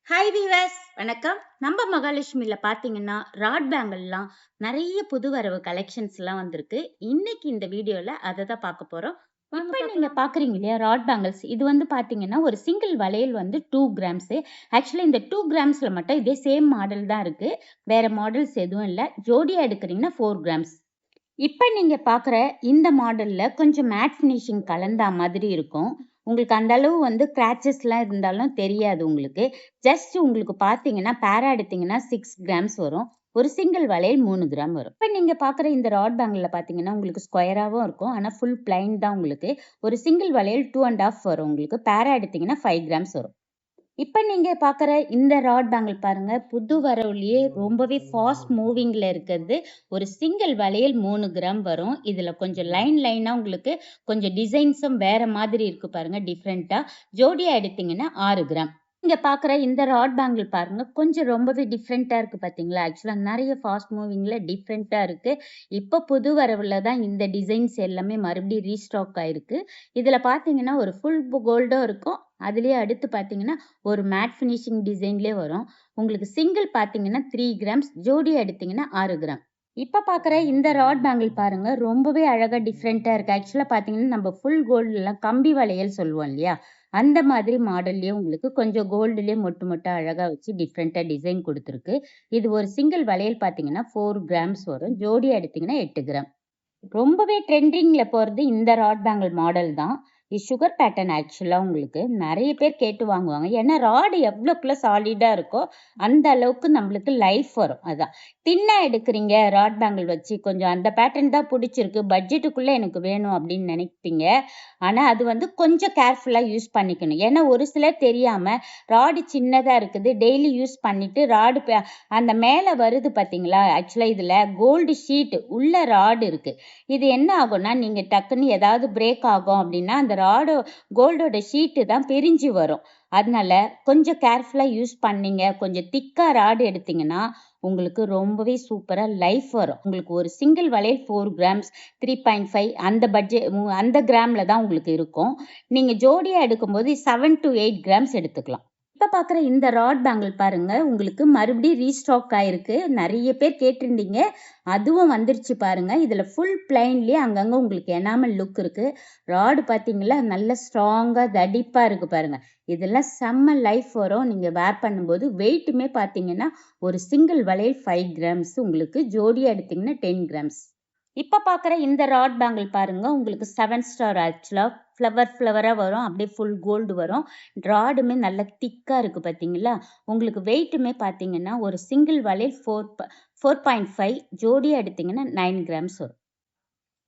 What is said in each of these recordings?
Hi viewers, வணக்கம். நம்ம மகாலட்சுமியில பார்த்தீங்கன்னா ராட் பேங்கிள்லாம் நிறைய புது வரவு கலெக்ஷன்ஸ்லாம் வந்திருக்கு. இன்னைக்கு இந்த வீடியோல அதை தான் பார்க்க போறோம். இப்போ நீங்க பார்க்குறீங்க இல்லையா ராட் பேங்கிள்ஸ், இது வந்து பார்த்தீங்கன்னா ஒரு சிங்கிள் வளையல் வந்து 2 கிராம்ஸ். ஆக்சுவலி இந்த 2 கிராம்ஸ்ல மட்டும் இதே சேம் மாடல் தான் இருக்கு, வேற மாடல்ஸ் எதுவும் இல்லை. ஜோடியா எடுக்கிறீங்கன்னா 4 கிராம்ஸ். இப்ப நீங்க பார்க்குற இந்த மாடல்ல கொஞ்சம் மேட் ஃபினிஷிங் கலந்தா மாதிரி இருக்கும். உங்களுக்கு அந்த அளவு வந்து கிராச்சஸ்லாம் இருந்தாலும் தெரியாது உங்களுக்கு. ஜஸ்ட் உங்களுக்கு பார்த்தீங்கன்னா, பேரா எடுத்தீங்கன்னா 6 கிராம்ஸ் வரும். ஒரு சிங்கிள் வளையல் 3 கிராம் வரும். இப்ப நீங்க பார்க்குற இந்த ராட் பேங்கிள்ல பார்த்தீங்கன்னா, உங்களுக்கு ஸ்கொயராவும் இருக்கும். ஆனா ஃபுல் பிளைன் தான் உங்களுக்கு. ஒரு சிங்கிள் வளையல் 2 1/2 வரும் உங்களுக்கு. பேரா எடுத்தீங்கன்னா 5 கிராம்ஸ் வரும். இப்ப நீங்க பார்க்குற இந்த ராட் பேங்கிள் பாருங்க, புது வரவுலயே ரொம்பவே ஃபாஸ்ட் மூவிங்ல இருக்கிறது. ஒரு சிங்கிள் வளையல் 3 கிராம் வரும். இதுல கொஞ்சம் லைனா உங்களுக்கு கொஞ்சம் டிசைன்ஸும் வேற மாதிரி இருக்கு பாருங்க, டிஃப்ரெண்ட்டா. ஜோடியா எடுத்தீங்கன்னா 6 கிராம். நீங்க பார்க்குற இந்த ராட் பேங்கிள் பாருங்க, கொஞ்சம் ரொம்பவே டிஃப்ரெண்ட்டா இருக்கு பார்த்தீங்களா? ஆக்சுவலா நெறைய ஃபாஸ்ட் மூவிங்ல டிஃப்ரெண்ட்டா இருக்கு. இப்ப புது வரவுல தான் இந்த டிசைன்ஸ் எல்லாமே மறுபடியும் ரீஸ்டாக் ஆயிருக்கு. இதுல பார்த்தீங்கன்னா ஒரு ஃபுல் கோல்டும் இருக்கும். அதிலேயே அடுத்து பார்த்தீங்கன்னா ஒரு மேட் ஃபினிஷிங் டிசைன்லயே வரும். உங்களுக்கு சிங்கிள் பார்த்தீங்கன்னா 3 கிராம்ஸ், ஜோடி எடுத்தீங்கன்னா 6 கிராம். இப்ப பார்க்குற இந்த ராட் பேங்கிள் பாருங்க, ரொம்பவே அழகா டிஃப்ரெண்ட்டா இருக்கு. ஆக்சுவலா பார்த்தீங்கன்னா, நம்ம ஃபுல் கோல்டுலாம் கம்பி வளையல் சொல்லுவோம் இல்லையா? அந்த மாதிரி மாடல்லயே உங்களுக்கு கொஞ்சம் கோல்டுலயே மொட்டு மொட்டா அழகா வச்சு டிஃப்ரெண்ட்டா டிசைன் குடுத்துருக்கு. இது ஒரு சிங்கிள் வளையல் பார்த்தீங்கன்னா 4 கிராம்ஸ் வரும். ஜோடியா எடுத்தீங்கன்னா 8 கிராம். ரொம்பவே ட்ரெண்டிங்ல போறது இந்த ராட் பேங்கிள் மாடல் தான். இது சுகர் பேட்டர்ன் ஆக்சுவலா உங்களுக்கு நெறைய பேர் கேட்டு வாங்குவாங்க. ஏன்னா ராட் எவ்வளோக்குள்ள சாலிடா இருக்கோ, அந்த அளவுக்கு நம்மளுக்கு லைஃப் வரும். அதான். தின்னா எடுக்குறீங்க ராட் பேங்கிள் வச்சு, கொஞ்சம் அந்த பேட்டர்ன் தான் புடிச்சிருக்கு, பட்ஜெட்டுக்குள்ள எனக்கு வேணும் அப்படின்னு நினைப்பீங்க. ஆனா அது வந்து கொஞ்சம் கேர்ஃபுல்லா யூஸ் பண்ணிக்கணும். ஏன்னா ஒரு சிலர் தெரியாம ராடு சின்னதா இருக்குது, டெய்லி யூஸ் பண்ணிட்டு ராடு அந்த மேல வருது பார்த்தீங்களா? ஆக்சுவலா இதுல கோல்டு ஷீட் உள்ள ராடு இருக்கு. இது என்ன ஆகும்னா, நீங்க டக்குன்னு ஏதாவது பிரேக் ஆகும் அப்படின்னா, அந்த கோல்டோட ஷீட்டு தான் பிரிஞ்சு வரும். அதனால கொஞ்சம் கேர்ஃபுல்லா யூஸ் பண்ணீங்க. கொஞ்சம் திக்கா ராடு எடுத்தீங்கன்னா, உங்களுக்கு ரொம்பவே சூப்பரா லைஃப் வரும். உங்களுக்கு ஒரு சிங்கிள் வளையல் 4 கிராம்ஸ், 3.5 அந்த கிராம்ல தான் உங்களுக்கு இருக்கும். நீங்க ஜோடியா எடுக்கும்போது 7 to 8 கிராம்ஸ் எடுத்துக்கலாம். இப்ப பார்க்குற இந்த ராட் பேங்கிள் பாருங்க, உங்களுக்கு மறுபடியும் ரீஸ்டாக் ஆயிருக்கு. நெறைய பேர் கேட்டிருந்தீங்க. அதுவும் வந்துருச்சு பாருங்க. இதுல ஃபுல் பிளைன்லயே அங்கங்க உங்களுக்கு எனாமல் லுக் இருக்கு. ராடு பார்த்தீங்களா? நல்ல ஸ்ட்ராங்கா தடிப்பா இருக்கு பாருங்க. இதெல்லாம் செம்ம லைஃப் வரும். நீங்க வேர் பண்ணும்போது வெயிட்டுமே பார்த்தீங்கன்னா, ஒரு சிங்கிள் வளையல் 5 கிராம்ஸ் உங்களுக்கு. ஜோடியா எடுத்தீங்கன்னா 10 கிராம்ஸ். இப்ப பார்க்குற இந்த ராட் பேங்கிள் பாருங்க, உங்களுக்கு 7 ஸ்டார் ஆக்சுவலா. ஃப்ளவரா வரும். அப்படியே ஃபுல் கோல்டு வரும். ராடுமே நல்ல திக்கா இருக்கு பார்த்தீங்களா? உங்களுக்கு வெயிட்டுமே பார்த்தீங்கன்னா, ஒரு சிங்கிள் வளையல் 4.5, ஜோடியா எடுத்தீங்கன்னா 9 கிராம்ஸ் வரும்.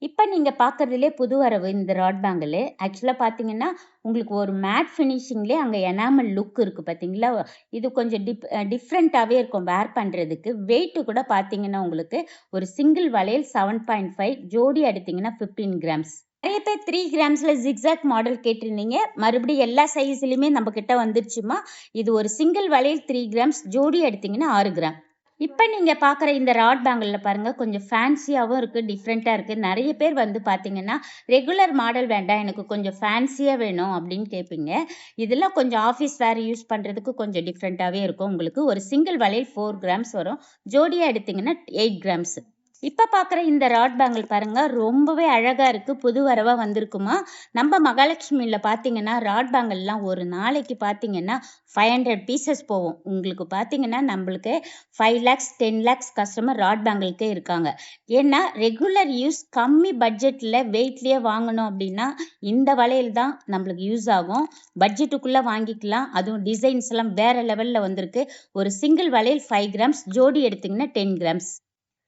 இப்ப நீங்க பார்க்கறதிலே புது வரவு இந்த ராட் பேங்கிள். ஆக்சுவலா பார்த்தீங்கன்னா, உங்களுக்கு ஒரு மேட் ஃபினிஷிங்லயே அங்க எனாமல் லுக் இருக்கு பார்த்தீங்களா? இது கொஞ்சம் டிஃப்ரெண்ட்டாவே இருக்கும் வேர் பண்றதுக்கு. வெயிட் கூட பார்த்தீங்கன்னா, உங்களுக்கு ஒரு சிங்கிள் வளையல் 7.5, ஜோடி எடுத்தீங்கன்னா 15 கிராம்ஸ். நெறைய பேர் 3 கிராம்ஸ்ல ஜிக்ஸாக் மாடல் கேட்டிருந்தீங்க. மறுபடியும் எல்லா சைஸ்லயுமே நம்ம கிட்ட வந்துருச்சும்மா. இது ஒரு சிங்கிள் வளையல் 3 கிராம்ஸ், ஜோடி எடுத்தீங்கன்னா 6 கிராம். இப்ப நீங்க பார்க்குற இந்த ராட் பேங்கிள்ல பாருங்க, கொஞ்சம் ஃபேன்சியாவும் இருக்கு, டிஃப்ரெண்ட்டா இருக்கு. நெறைய பேர் வந்து பார்த்தீங்கன்னா, ரெகுலர் மாடல் வேண்டாம், எனக்கு கொஞ்சம் ஃபேன்சியா வேணும் அப்படின்னு கேட்பீங்க. இதெல்லாம் கொஞ்சம் ஆஃபீஸ் வேர் யூஸ் பண்றதுக்கு கொஞ்சம் டிஃப்ரெண்ட்டாவே இருக்கும் உங்களுக்கு. ஒரு சிங்கிள் வளையல் 4 கிராம்ஸ் வரும். ஜோடியா எடுத்தீங்கன்னா 8 கிராம்ஸ். இப்ப பார்க்குற இந்த ராட் பேங்கிள் பாருங்க, ரொம்பவே அழகா இருக்கு. புது வரவா வந்திருக்குமா. நம்ம மகாலட்சுமியில பார்த்தீங்கன்னா, ராட் பேங்கிள்லாம் ஒரு நாளைக்கு பார்த்தீங்கன்னா 500 பீசஸ் போகும். உங்களுக்கு பார்த்தீங்கன்னா, நம்மளுக்கு 5 lakhs 10 lakhs கஸ்டமர் ராட் பேங்கிள்க்கே இருக்காங்க. ஏன்னா, ரெகுலர் யூஸ் கம்மி பட்ஜெட்ல வெயிட்லயே வாங்கணும் அப்படின்னா, இந்த வளையல் தான் நம்மளுக்கு யூஸ் ஆகும். பட்ஜெட்டுக்குள்ள வாங்கிக்கலாம். அதுவும் டிசைன்ஸ் எல்லாம் வேற லெவல்ல வந்திருக்கு. ஒரு சிங்கிள் வளையல் 5 கிராம்ஸ், ஜோடி எடுத்தீங்கன்னா 10 கிராம்ஸ்.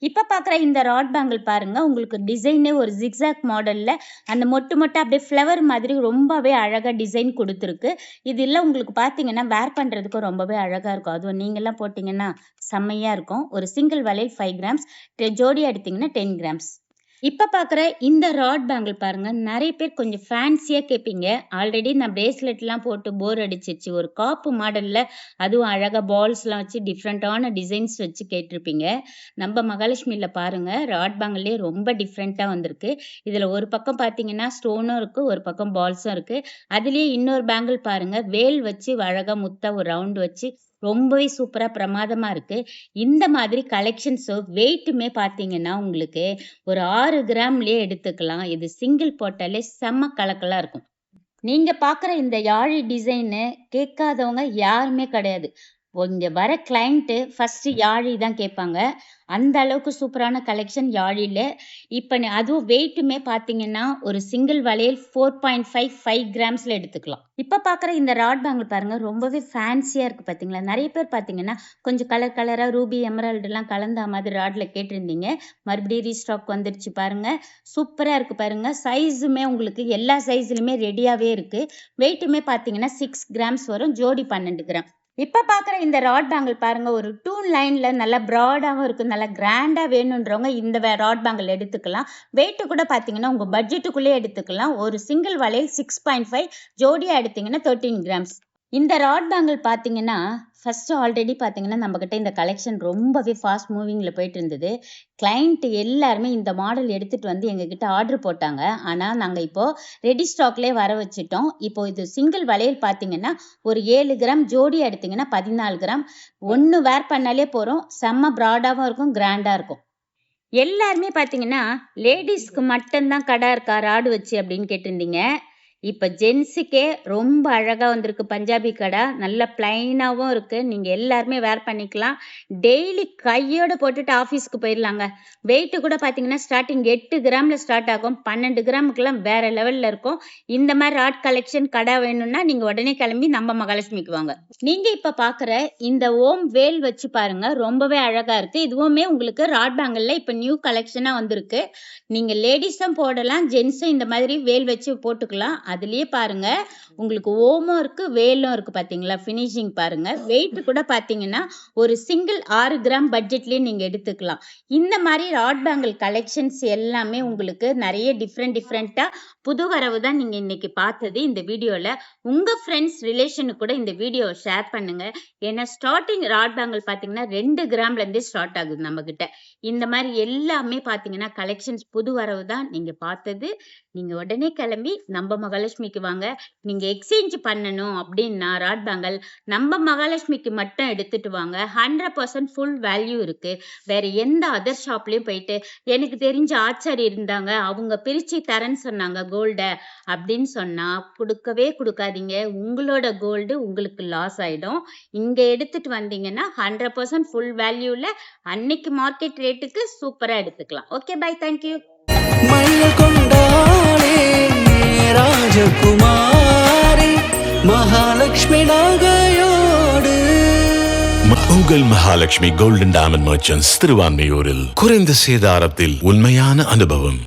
இப்ப பார்க்குற இந்த ராட் பேங்கிள் பாருங்க, உங்களுக்கு டிசைனே ஒரு ஜிக்ஸாக் மாடல்ல அந்த மொட்டு மொட்டா அப்படியே ஃப்ளவர் மாதிரி ரொம்பவே அழகா டிசைன் குடுத்துருக்கு. இதெல்லாம் உங்களுக்கு பார்த்தீங்கன்னா, வேர் பண்றதுக்கு ரொம்பவே அழகா இருக்கும். அதுவும் நீங்கலாம் போட்டீங்கன்னா செம்மையா இருக்கும். ஒரு சிங்கிள் வளையல் 5 கிராம்ஸ், ஜோடியா எடுத்தீங்கன்னா 10 கிராம்ஸ். இப்ப பாக்குற இந்த ராட் பேங்கிள் பாருங்க, நெறைய பேர் கொஞ்சம் ஃபேன்சியா கேட்பீங்க. ஆல்ரெடி நான் பிரேஸ்லெட்லாம் போட்டு போர் அடிச்சிருச்சு. ஒரு காப்பு மாடல்ல அதுவும் அழகா பால்ஸ்லாம் வச்சு டிஃப்ரெண்டான டிசைன்ஸ் வச்சு கேட்டிருப்பீங்க. நம்ம மகாலட்சுமில பாருங்க, ராட் பேங்கிள்லயே ரொம்ப டிஃப்ரெண்ட்டா வந்திருக்கு. இதுல ஒரு பக்கம் பார்த்தீங்கன்னா, ஸ்டோனும் இருக்கு, ஒரு பக்கம் பால்ஸும் இருக்கு. அதுலயே இன்னொரு பேங்கிள் பாருங்க, வேல் வச்சு அழகா முத்தா ஒரு ரவுண்ட் வச்சு ரொம்பவே சூப்பரா பிரமாதமா இருக்கு. இந்த மாதிரி கலெக்ஷன்ஸ் வெயிட்டுமே பார்த்தீங்கன்னா, உங்களுக்கு ஒரு 6 கிராம்லயே எடுத்துக்கலாம். இது சிங்கிள் போட்டாலே செம்ம கலக்கலா இருக்கும். நீங்க பார்க்குற இந்த யாழி டிசைனு கேட்காதவங்க யாருமே கிடையாது. இங்க வர கிளையண்ட் ஃபர்ஸ்ட் யாழி தான் கேட்பாங்க. அந்த அளவுக்கு சூப்பரான கலெக்ஷன் யாழில. இப்ப அதுவும் வெயிட்டுமே பார்த்தீங்கன்னா, ஒரு சிங்கிள் வளையல் 4.5 கிராம்ஸ்ல எடுத்துக்கலாம். இப்ப பார்க்குற இந்த ராட் பேங்கிள் பாருங்க, ரொம்பவே ஃபேன்சியா இருக்கு பார்த்தீங்களா? நெறைய பேர் பார்த்தீங்கன்னா, கொஞ்சம் கலர் கலரா ரூபி, எமரால்டுலாம் கலந்த மாதிரி ராட்ல கேட்டிருந்தீங்க. மறுபடியும் ரீஸ்டாக் வந்துருச்சு பாருங்க. சூப்பரா இருக்கு பாருங்க. சைஸுமே உங்களுக்கு எல்லா சைஸ்லயுமே ரெடியாவே இருக்கு. வெயிட்டுமே பார்த்தீங்கன்னா 6 கிராம்ஸ் வரும். ஜோடி 12 கிராம். இப்ப பார்க்குற இந்த ராட் பேங்கிள் பாருங்க, ஒரு 2 லைன்ல நல்லா ப்ராடாவும் இருக்கு. நல்லா கிராண்டா வேணுன்றவங்க இந்த ராட் பேங்கிள் எடுத்துக்கலாம். வெயிட் கூட பார்த்தீங்கன்னா, உங்க பட்ஜெட்டுக்குள்ளே எடுத்துக்கலாம். ஒரு சிங்கிள் வளையல் 6.5 ஜோடியா எடுத்தீங்கன்னா 13 கிராம்ஸ். இந்த ராட் பேங்கிள் பார்த்தீங்கன்னா, ஃபர்ஸ்ட் ஆல்ரெடி பார்த்தீங்கன்னா, நம்மகிட்ட இந்த கலெக்ஷன் ரொம்பவே ஃபாஸ்ட் மூவிங்ல போயிட்டு இருந்தது. கிளையண்ட் எல்லாருமே இந்த மாடல் எடுத்துட்டு வந்து எங்ககிட்ட ஆர்டர் போட்டாங்க. ஆனா, நாங்க இப்போ ரெடி ஸ்டாக்லயே வர வச்சுட்டோம். இப்போ இது சிங்கிள் வளையல் பார்த்தீங்கன்னா, ஒரு 7 கிராம் ஜோடியா எடுத்தீங்கன்னா 14 கிராம். ஒண்ணு வேர் பண்ணாலே போதும். செம்ம ப்ராடாவும் இருக்கும், கிராண்டா இருக்கும். எல்லாருமே பார்த்தீங்கன்னா, லேடீஸ்க்கு மட்டும் தான் கடை இருக்கா ராடு வச்சு அப்படின்னு கேட்டிருந்தீங்க. இப்ப ஜென்ஸுக்கே ரொம்ப அழகா வந்திருக்கு பஞ்சாபி கடை. நல்ல பிளைனாவும் இருக்கு. நீங்க எல்லாருமே வேர் பண்ணிக்கலாம். டெய்லி கையோட போட்டுட்டு ஆஃபீஸ்க்கு போயிடலாங்க. வெயிட் கூட பார்த்தீங்கன்னா, ஸ்டார்டிங் 8 கிராம்ல ஸ்டார்ட் ஆகும். 12 கிராமுக்குலாம் வேற லெவல்ல இருக்கும். இந்த மாதிரி ராட் கலெக்ஷன் கடை வேணும்னா நீங்க உடனே கிளம்பி நம்ம மகாலட்சுமிக்கு வாங்க. நீங்க இப்ப பாக்குற இந்த ஓம் வேல் வச்சு பாருங்க, ரொம்பவே அழகா இருக்கு. இதுவுமே உங்களுக்கு ராட் பேங்கிள்ல இப்ப நியூ கலெக்ஷனா வந்திருக்கு. நீங்க லேடிஸும் போடலாம், ஜென்ஸும் இந்த மாதிரி வேல் வச்சு போட்டுக்கலாம். அதுலயே பாருங்க, உங்களுக்கு ஓமும் இருக்கு, வேலும் இருக்கு பாத்தீங்களா? ஃபினிஷிங் பாருங்க. வெயிட் கூட பாத்தீங்கன்னா, ஒரு சிங்கிள் 6 கிராம் பட்ஜெட்லயே நீங்க எடுத்துக்கலாம். இந்த மாதிரி ராட் பேங்கிள் கலெக்ஷன்ஸ் எல்லாமே உங்களுக்கு நிறைய டிஃப்ரெண்டா புது வரவு தான் நீங்க இன்னைக்கு பார்த்தது இந்த வீடியோல. உங்க ஃப்ரெண்ட்ஸ் ரிலேஷனுக்கு கூட இந்த வீடியோவை ஷேர் பண்ணுங்க. ஏன்னா ஸ்டார்டிங் ராட் பேங்கிள் பாத்தீங்கன்னா 2 கிராம்ல இருந்தே ஸ்டார்ட் ஆகுது நம்ம கிட்ட. இந்த மாதிரி எல்லாமே பாத்தீங்கன்னா கலெக்ஷன்ஸ் புது வரவு தான் நீங்க பார்த்தது. நீங்க உடனே கிளம்பி நம்ம மகாலட்சுமிக்கு வாங்க. நீங்க எக்ஸ்சேஞ்ச் பண்ணணும் அப்படின்னா ராட் பேங்கிள் நம்ம மகாலட்சுமிக்கு மட்டும் எடுத்துட்டு வாங்க. 100% ஃபுல் வேல்யூ இருக்கு. வேற எந்த அதர் ஷாப்லயும் போயிட்டு எனக்கு தெரிஞ்ச ஆச்சாரி இருந்தாங்க, அவங்க பிரிச்சு தரேன்னு சொன்னாங்க கோல்ட அப்படின்னு சொன்னா கொடுக்கவே கொடுக்காதீங்க. உங்களோட கோல்டு உங்களுக்கு லாஸ் ஆயிடும். இங்க எடுத்துட்டு வந்தீங்கன்னா 100% ஃபுல் வேல்யூல அன்னைக்கு மார்க்கெட் ரேட்டுக்கு சூப்பரா எடுத்துக்கலாம். Okay, bye, thank you. மயில் கொண்டாளே ராஜகுமாரி மகாலட்சுமி நகையோடு. உங்கள் மகாலட்சுமி கோல்டன் டைமண்ட் மர்ச்சன்ட்ஸ் திருவான்மையூரில் குறைந்த சேதாரத்தில் உண்மையான அனுபவம்.